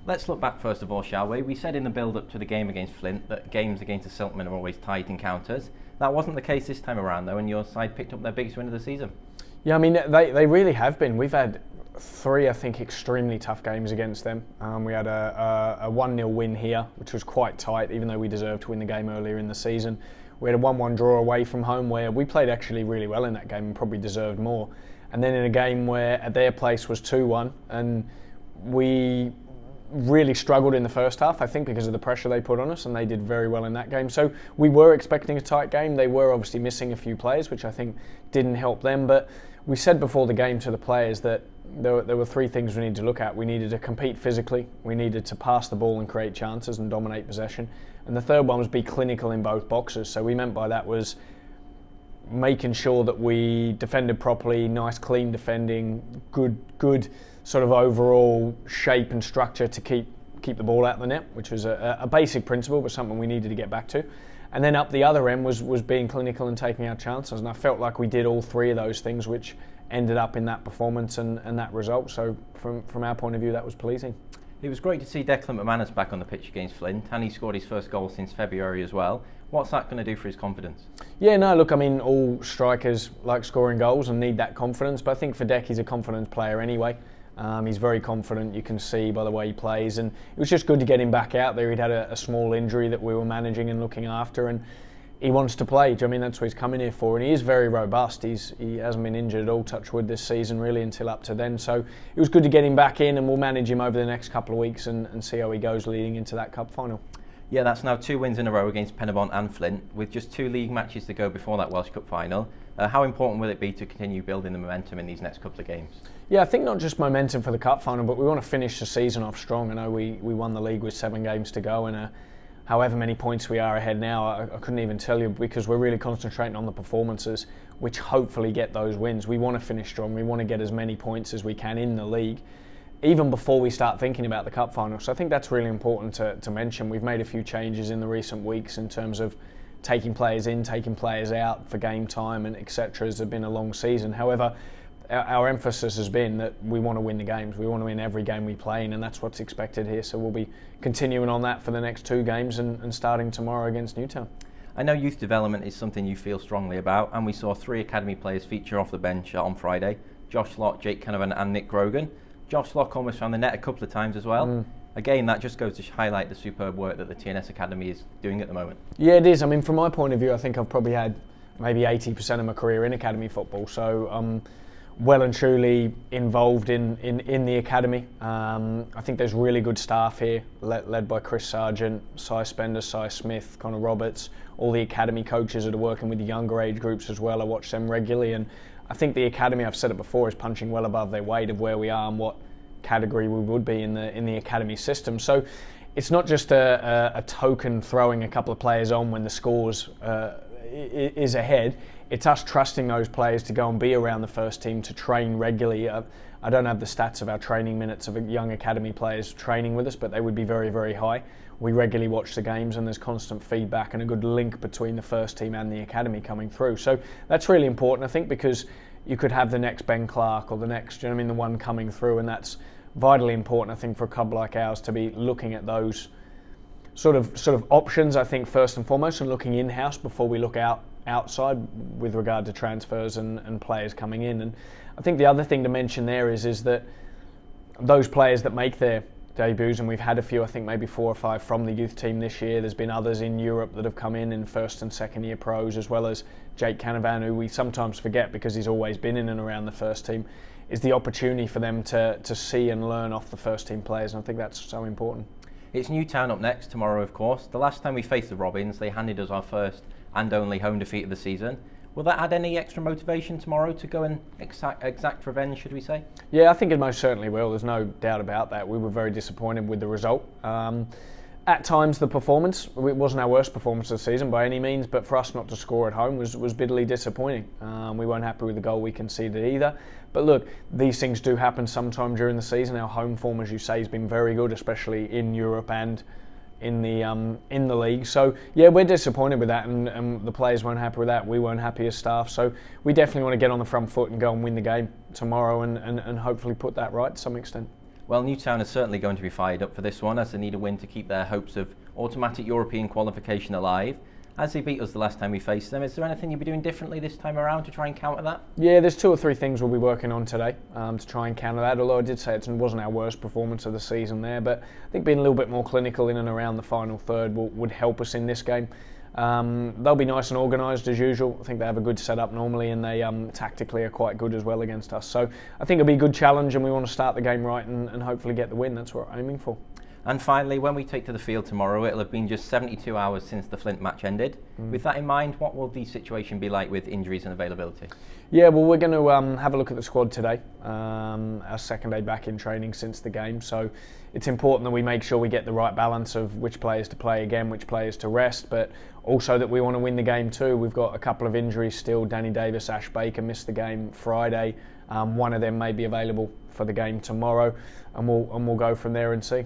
Let's look back first of all, shall we? We said in the build-up to the game against Flint that games against the Siltmen are always tight encounters. That wasn't the case this time around, though, and your side picked up their biggest win of the season. Yeah, I mean, they really have been. We've had 3, I think, extremely tough games against them. We had a 1-0 win here, which was quite tight, even though we deserved to win the game earlier in the season. We had a 1-1 draw away from home where we played actually really well in that game and probably deserved more. And then in a game where at their place was 2-1, and we really struggled in the first half, I think, because of the pressure they put on us, and they did very well in that game. So we were expecting a tight game. They were obviously missing a few players, which I think didn't help them. But we said before the game to the players that there were 3 things we needed to look at. We needed to compete physically, we needed to pass the ball and create chances and dominate possession, and the third one was be clinical in both boxes. So we meant by that was making sure that we defended properly, nice clean defending, good sort of overall shape and structure to keep the ball out of the net, which was a basic principle but something we needed to get back to. And then up the other end was being clinical and taking our chances, and I felt like we did all 3 of those things, which ended up in that performance and that result. So from our point of view, that was pleasing. It was great to see Declan McManus back on the pitch against Flint, and he scored his first goal since February as well. What's that going to do for his confidence? Yeah, no, look, I mean, all strikers like scoring goals and need that confidence, but I think for Dec, he's a confident player anyway. He's very confident, you can see by the way he plays, and it was just good to get him back out there. He'd had a small injury that we were managing and looking after, and he wants to play. I mean, that's what he's coming here for, and he is very robust. He hasn't been injured at all, touch wood, this season really until up to then. So it was good to get him back in, and we'll manage him over the next couple of weeks and see how he goes leading into that cup final. Yeah, that's now 2 wins in a row against Penybont and Flint, with just 2 league matches to go before that Welsh Cup final. How important will it be to continue building the momentum in these next couple of games? Yeah, I think not just momentum for the cup final, but we want to finish the season off strong. I know we won the league with 7 games to go, and however many points we are ahead now, I couldn't even tell you, because we're really concentrating on the performances, which hopefully get those wins. We want to finish strong. We want to get as many points as we can in the league, even before we start thinking about the cup final. So I think that's really important to mention. We've made a few changes in the recent weeks in terms of taking players in, taking players out for game time and etc. as it's been a long season. However, our emphasis has been that we want to win the games. We want to win every game we play in, and that's what's expected here. So we'll be continuing on that for the next 2 games and starting tomorrow against Newtown. I know youth development is something you feel strongly about, and we saw 3 academy players feature off the bench on Friday: Josh Locke, Jake Canavan and Nick Grogan. Josh Locke almost found the net a couple of times as well. Again, that just goes to highlight the superb work that the TNS Academy is doing at the moment. Yeah, it is. I mean, from my point of view, I think I've probably had maybe 80% of my career in academy football. So well and truly involved in the academy. I think there's really good staff here, led by Chris Sargent, Si Spender, Si Smith, Connor Roberts, all the academy coaches that are working with the younger age groups as well. I watch them regularly, and I think the academy, I've said it before, is punching well above their weight of where we are and what category we would be in the academy system. So it's not just a token throwing a couple of players on when the scores is ahead. It's us trusting those players to go and be around the first team, to train regularly. I don't have the stats of our training minutes of young academy players training with us, but they would be very, very high. We regularly watch the games, and there's constant feedback and a good link between the first team and the academy coming through. So that's really important, I think, because you could have the next Ben Clark or the next, you know what I mean, the one coming through, and that's vitally important, I think, for a club like ours to be looking at those sort of options, I think, first and foremost, and looking in-house before we look outside with regard to transfers and players coming in. And I think the other thing to mention there is that those players that make their debuts, and we've had a few, I think maybe 4 or 5 from the youth team this year. There's been others in Europe that have come in first and second year pros, as well as Jake Canavan, who we sometimes forget because he's always been in and around the first team, is the opportunity for them to see and learn off the first team players, and I think that's so important. It's Newtown up next tomorrow, of course. The last time we faced the Robins, they handed us our first and only home defeat of the season. Will that add any extra motivation tomorrow to go and exact revenge, should we say? Yeah, I think it most certainly will. There's no doubt about that. We were very disappointed with the result. At times, the performance, it wasn't our worst performance of the season by any means, but for us not to score at home was bitterly disappointing. We weren't happy with the goal we conceded either. But look, these things do happen sometime during the season. Our home form, as you say, has been very good, especially in Europe and in the league. So yeah, we're disappointed with that, and the players weren't happy with that. We weren't happy as staff. So we definitely want to get on the front foot and go and win the game tomorrow, and hopefully put that right to some extent. Well, Newtown is certainly going to be fired up for this one, as they need a win to keep their hopes of automatic European qualification alive. As they beat us the last time we faced them, is there anything you'll be doing differently this time around to try and counter that? Yeah, there's 2 or 3 things we'll be working on today to try and counter that, although I did say it wasn't our worst performance of the season there, but I think being a little bit more clinical in and around the final third would help us in this game. They'll be nice and organised as usual. I think they have a good setup normally, and they tactically are quite good as well against us. So I think it'll be a good challenge, and we want to start the game right and hopefully get the win. That's what we're aiming for. And finally, when we take to the field tomorrow, it'll have been just 72 hours since the Flint match ended. With that in mind, what will the situation be like with injuries and availability? Yeah, well, we're going to have a look at the squad today, our second day back in training since the game. So it's important that we make sure we get the right balance of which players to play again, which players to rest, but also that we want to win the game too. We've got a couple of injuries still. Danny Davis, Ash Baker missed the game Friday. One of them may be available for the game tomorrow, and we'll go from there and see.